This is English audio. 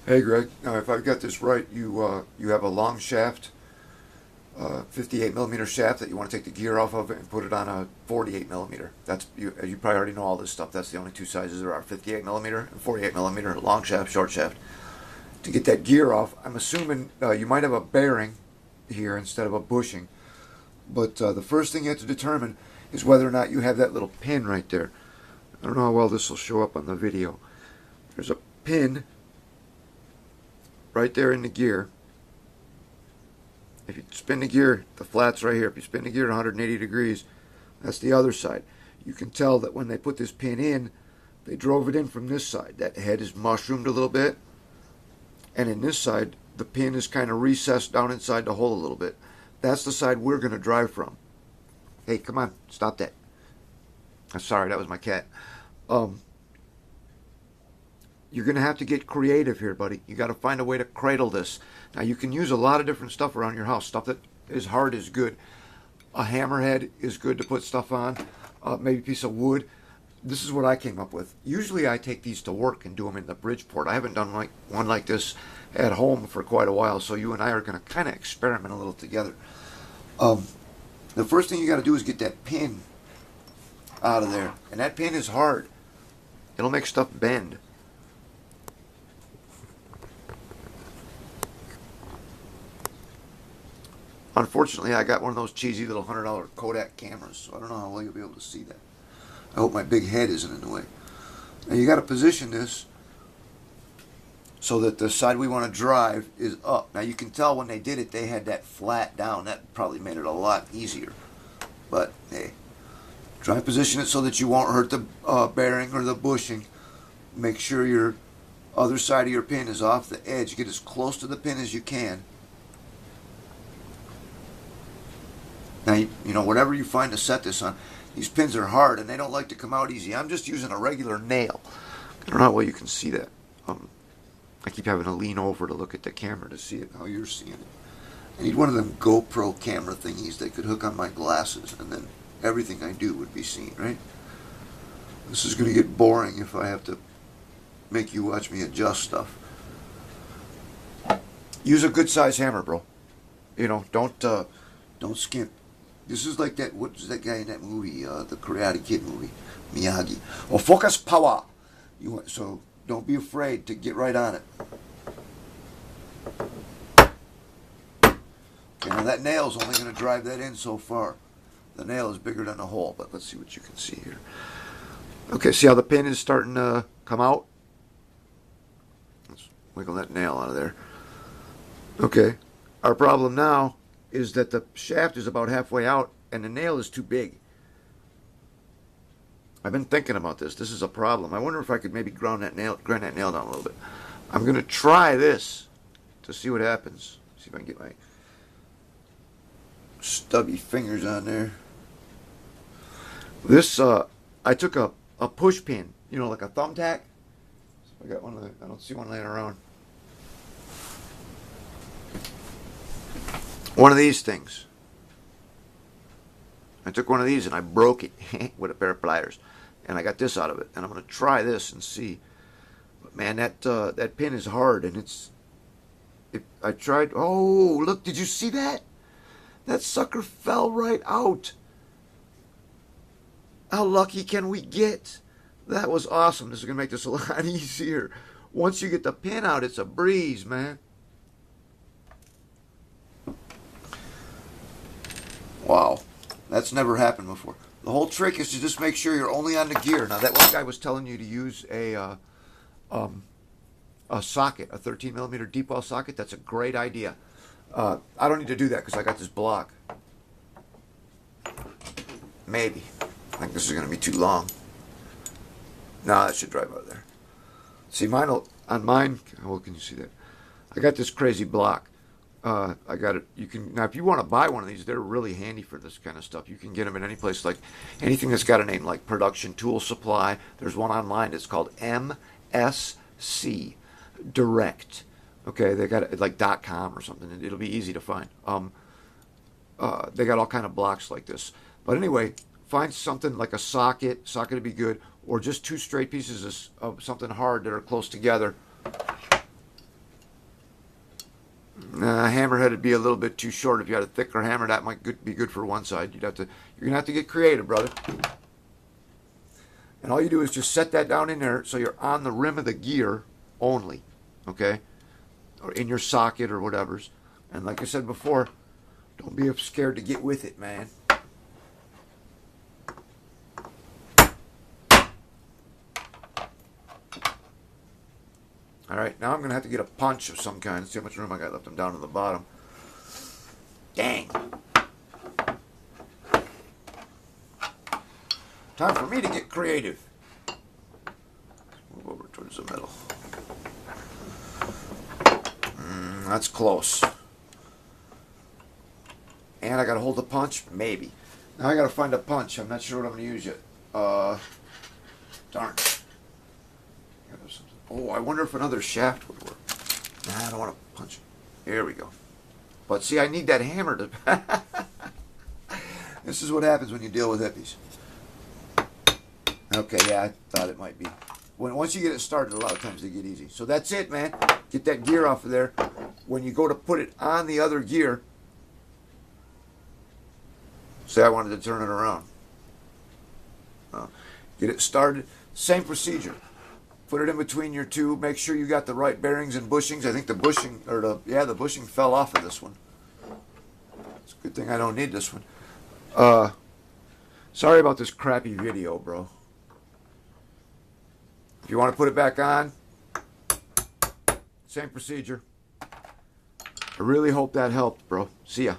Hey Greg, now if I've got this right, you have a long shaft, 58 millimeter shaft that you want to take the gear off of and put it on a 48 millimeter. That's you probably already know all this stuff. That's the only two sizes there are: 58 millimeter and 48 millimeter, long shaft, short shaft. To get that gear off, I'm assuming you might have a bearing here instead of a bushing. But the first thing you have to determine is whether or not you have that little pin right there. I don't know how well this will show up on the video. There's a pin right there in the gear. If you spin the gear, the flat's right here. If you spin the gear at 180 degrees, that's the other side. You can tell that when they put this pin in, they drove it in from this side. That head is mushroomed a little bit. And in this side, the pin is kind of recessed down inside the hole a little bit. That's the side we're going to drive from. Hey, come on, stop that. I'm sorry, that was my cat. You're going to have to get creative here, buddy. You got to find a way to cradle this. Now, you can use a lot of different stuff around your house. Stuff that is hard is good. A hammerhead is good to put stuff on. Maybe a piece of wood. This is what I came up with. Usually I take these to work and do them in the Bridgeport. I haven't done one like this at home for quite a while, so you and I are going to kind of experiment a little together. The first thing you got to do is get that pin out of there. And that pin is hard. It'll make stuff bend. Unfortunately, I got one of those cheesy little $100 Kodak cameras, so I don't know how well you'll be able to see that. I hope my big head isn't in the way. Now you got to position this so that the side we want to drive is up. Now you can tell when they did it, they had that flat down. That probably made it a lot easier. But hey, try and position it so that you won't hurt the bearing or the bushing. Make sure your other side of your pin is off the edge. Get as close to the pin as you can. Now, you know, whatever you find to set this on, these pins are hard and they don't like to come out easy. I'm just using a regular nail. I don't know how well you can see that. I keep having to lean over to look at the camera to see it, how you're seeing it. I need one of them GoPro camera thingies that could hook on my glasses and then everything I do would be seen, right? This is going to get boring if I have to make you watch me adjust stuff. Use a good size hammer, bro. You know, don't skimp. This is like that, what was that guy in that movie, the Karate Kid movie, Miyagi. Oh, focus power. So don't be afraid to get right on it. Okay, now that nail's only going to drive that in so far. The nail is bigger than the hole, but let's see what you can see here. Okay, see how the pin is starting to come out? Let's wiggle that nail out of there. Okay, our problem now is that the shaft is about halfway out and the nail is too big. I've been thinking about this. This is a problem. I wonder if I could maybe grind that nail down a little bit. I'm going to try this to see what happens. See if I can get my stubby fingers on there. This, I took a push pin, you know, like a thumbtack. So I got one of the, I don't see one laying around. One of these things. I took one of these and I broke it with a pair of pliers, and I got this out of it. And I'm going to try this and see. But man, that pin is hard, and I tried. Oh, look! Did you see that? That sucker fell right out. How lucky can we get? That was awesome. This is going to make this a lot easier. Once you get the pin out, it's a breeze, man. Wow, that's never happened before. The whole trick is to just make sure you're only on the gear. Now, that one guy was telling you to use a socket, a 13 millimeter deep well socket. That's a great idea. I don't need to do that because I got this block. Maybe. I think this is going to be too long. No, that should drive out there. See, on mine, how well can you see that? I got this crazy block. I got it. You can now, if you want to buy one of these, they're really handy for this kind of stuff. You can get them in any place, like anything that's got a name like Production Tool Supply. There's one online. It's called MSC Direct. Okay, they got it like .com or something. It'll be easy to find. They got all kind of blocks like this. But anyway, find something like a socket. Socket would be good, or just two straight pieces of something hard that are close together. Hammerhead would be a little bit too short. If you had a thicker hammer, that might be good for one side. You're gonna have to get creative, brother. And all you do is just set that down in there so you're on the rim of the gear only, okay? Or in your socket or whatever's. And like I said before, don't be scared to get with it, man. All right, now I'm going to have to get a punch of some kind. See how much room I got left. I'm down to the bottom. Dang. Time for me to get creative. Move over towards the middle. That's close. And I got to hold the punch? Maybe. Now I got to find a punch. I'm not sure what I'm going to use yet. Darn. Oh, I wonder if another shaft would work. Nah, I don't want to punch it. Here we go. But see, I need that hammer to... This is what happens when you deal with hippies. Okay, yeah, I thought it might be. Once you get it started, a lot of times they get easy. So that's it, man. Get that gear off of there. When you go to put it on the other gear, say I wanted to turn it around. Get it started. Same procedure. Put it in between your two. Make sure you got the right bearings and bushings. I think the bushing, or the bushing fell off of this one. It's a good thing I don't need this one. Sorry about this crappy video, bro. If you want to put it back on, same procedure. I really hope that helped, bro. See ya.